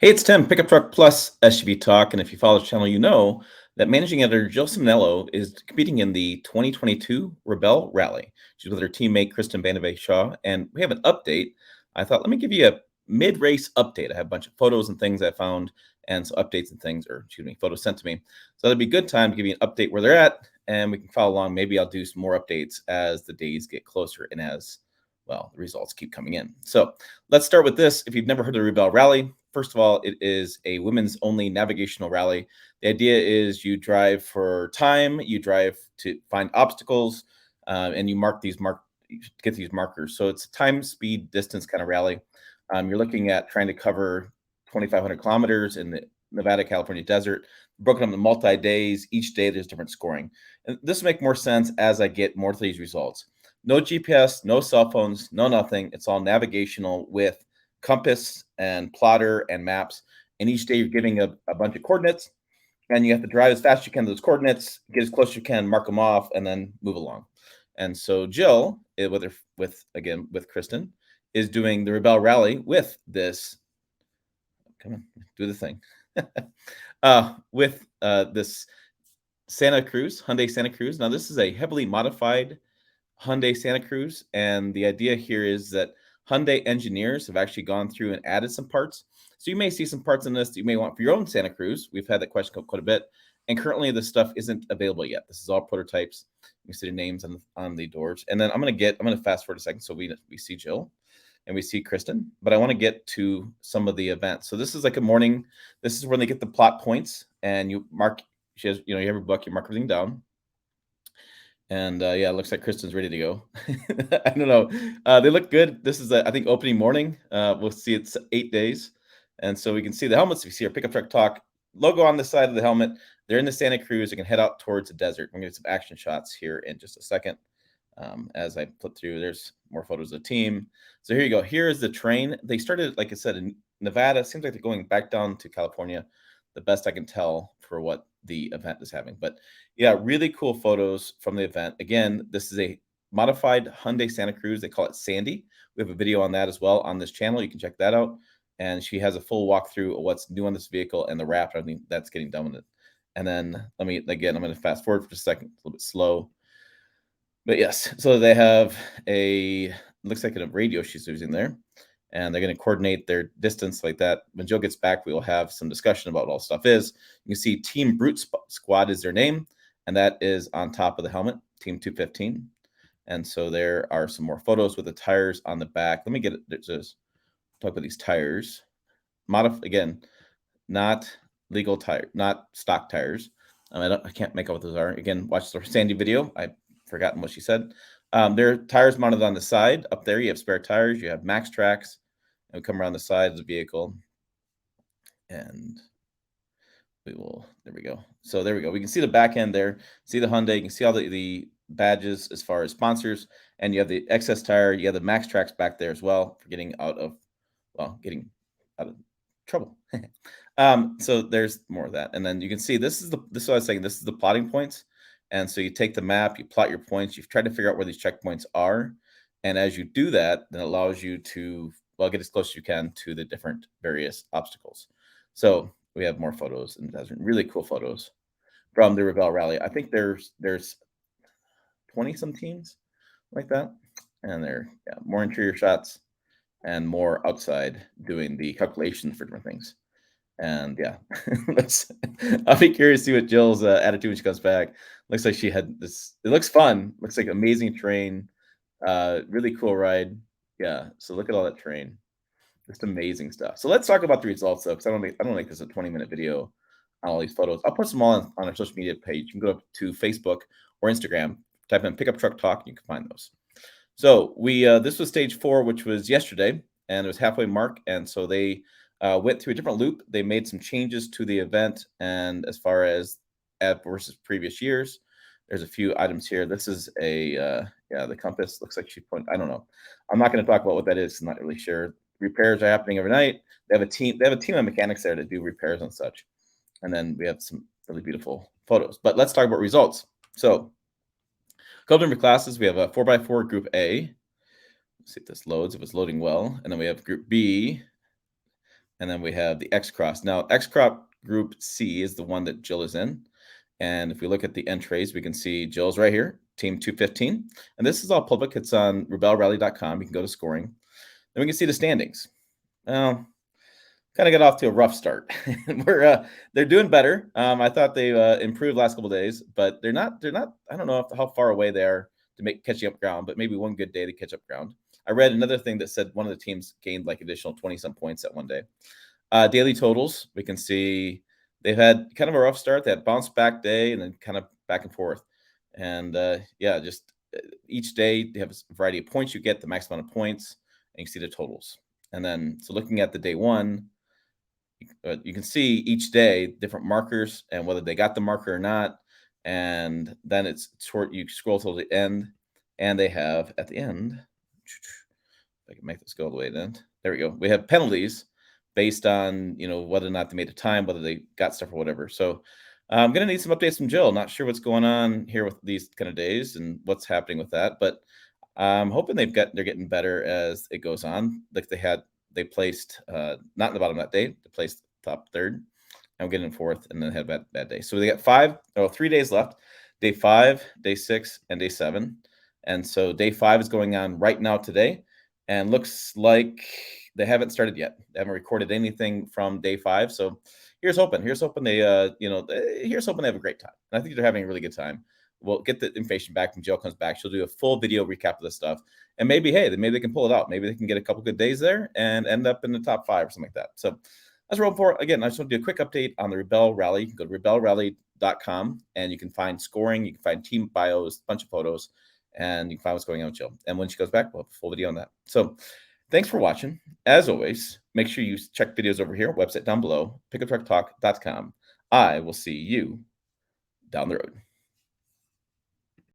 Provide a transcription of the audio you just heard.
Hey, it's Tim, Pickup Truck Plus SUV Talk. And if you follow the channel, you know that managing editor Jill Ciminillo is competing in the 2022 Rebelle Rally. She's with her teammate, Kristin VanderHey Shaw. And we have an update. I thought, let me give you a mid race update. I have a bunch of photos and things I found, and some updates and things, or excuse me, photos sent to me. So that'd be a good time to give you an update where they're at, and we can follow along. Maybe I'll do some more updates as the days get closer and as well, the results keep coming in. So let's start with this. If you've never heard of the Rebelle Rally, first of all, it is a women's only navigational rally. The idea is you drive for time, you drive to find obstacles, and you get these markers. So it's a time, speed, distance kind of rally. You're looking at trying to cover 2,500 kilometers in the Nevada, California desert, broken up into multi days. Each day there's different scoring. And this will make more sense as I get more to these results. No GPS, no cell phones, no nothing. It's all navigational with compass and plotter and maps. And each day you're giving a bunch of coordinates, and you have to drive as fast as you can to those coordinates, get as close as you can, mark them off, and then move along. And so Jill, with Kristin, is doing the Rebelle Rally with this. Come on, do the thing. With this Hyundai Santa Cruz. Now this is a heavily modified Hyundai Santa Cruz, and the idea here is that Hyundai engineers have actually gone through and added some parts. So you may see some parts in this that you may want for your own Santa Cruz. We've had that question quite a bit, and currently this stuff isn't available yet. This is all prototypes. You see the names on the doors, and then I'm going to fast forward a second so we see Jill and we see Kristin, but I want to get to some of the events. So this is like a morning. This is when they get the plot points, and you mark. You have your book. You mark everything down. And yeah, it looks like Kristin's ready to go. I don't know. They look good. This is, I think, opening morning. We'll see it's 8 days. And so we can see the helmets. We see our Pickup Truck Talk logo on the side of the helmet. They're in the Santa Cruz. They can head out towards the desert. We're going to get some action shots here in just a second. As I flip through, there's more photos of the team. So here you go. Here is the train. They started, like I said, in Nevada. Seems like they're going back down to California, the best I can tell for what the event is having. But yeah, really cool photos from the event. Again, this is a modified Hyundai Santa Cruz. They call it Sandy. We have a video on that as well on this channel. You can check that out. And she has a full walkthrough of what's new on this vehicle and the wrap. I think that's getting done with it. And then I'm going to fast forward for a second, a little bit slow. But yes, so they have looks like a radio she's using there, and they're going to coordinate their distance like that. When Joe gets back, we will have some discussion about what all stuff is. You can see Team Brute Squad is their name, and that is on top of the helmet, Team 215. And so there are some more photos with the tires on the back. Let me get it. Just talk about these tires. Again, not legal tire, not stock tires. I can't make out what those are. Again, watch the Sandy video. I've forgotten what she said. There are tires mounted on the side. Up there, you have spare tires. You have max tracks. And we come around the side of the vehicle. And there we go. So there we go. We can see the back end there. See the Hyundai. You can see all the badges as far as sponsors. And you have the excess tire. You have the max tracks back there as well for getting out of trouble. So there's more of that. And then you can see this is what I was saying. This is the plotting points. And so you take the map, you plot your points, you've tried to figure out where these checkpoints are. And as you do that, then it allows you to, get as close as you can to the different various obstacles. So we have more photos in the desert, really cool photos from the Rebelle Rally. I think there's 20 some teams like that. And they're more interior shots and more outside doing the calculations for different things. And yeah, I'll be curious to see what Jill's attitude when she comes back. Looks like she had this. It looks fun. Looks like amazing terrain. Really cool ride. Yeah. So look at all that terrain. Just amazing stuff. So let's talk about the results though, because I don't make this a 20-minute video on all these photos. I'll post them all on our social media page. You can go up to Facebook or Instagram, type in Pickup Truck Talk, and you can find those. So this was stage 4, which was yesterday, and it was halfway mark, and so they went through a different loop. They made some changes to the event, and as far as versus previous years, there's a few items here. This is the compass looks like she pointed. I don't know. I'm not going to talk about what that is. I'm not really sure. Repairs are happening every night. They have a team of mechanics there to do repairs and such. And then we have some really beautiful photos. But let's talk about results. So a couple different classes. We have a 4x4 Group A. Let's see if this loads, if it's loading well. And then we have Group B. And then we have the X Cross. Now, X Crop Group C is the one that Jill is in. And if we look at the entries, we can see Jill's right here, team 215. And this is all public. It's on rebellerally.com. You can go to scoring. Then we can see the standings. Well, kind of got off to a rough start. They're doing better. I thought they improved last couple of days, but they're not. I don't know how far away they are to make catching up ground, but maybe one good day to catch up ground. I read another thing that said one of the teams gained like additional 20 some points that one day. Daily totals, we can see they've had kind of a rough start. That bounce back day and then kind of back and forth. And just each day they have a variety of points you get, the max amount of points, and you can see the totals. And then so looking at the day one, you can see each day different markers and whether they got the marker or not. And then it's short. You scroll till the end, and they have at the end. If I can make this go all the way to the end. There we go. We have penalties based on whether or not they made a time, whether they got stuff or whatever. So I'm gonna need some updates from Jill. Not sure what's going on here with these kind of days and what's happening with that, but I'm hoping they're getting better as it goes on. Like they placed not in the bottom that day. They placed top third. I'm getting fourth, and then had a bad day. So they got 3 days left: day 5, day 6, and day 7. And so day 5 is going on right now today, and looks like they haven't started yet. They haven't recorded anything from day 5. So here's hoping. Here's hoping here's hoping they have a great time. And I think they're having a really good time. We'll get the information back when Jill comes back. She'll do a full video recap of this stuff. And maybe they can pull it out. Maybe they can get a couple good days there and end up in the top 5 or something like that. So that's what we're for. Again, I just want to do a quick update on the Rebelle Rally. You can go to rebellerally.com and you can find scoring. You can find team bios, a bunch of photos, and you can find what's going on with Jill. And when she goes back, we'll have a full video on that. So thanks for watching. As always, make sure you check videos over here, website down below, pickuptrucktalk.com. I will see you down the road.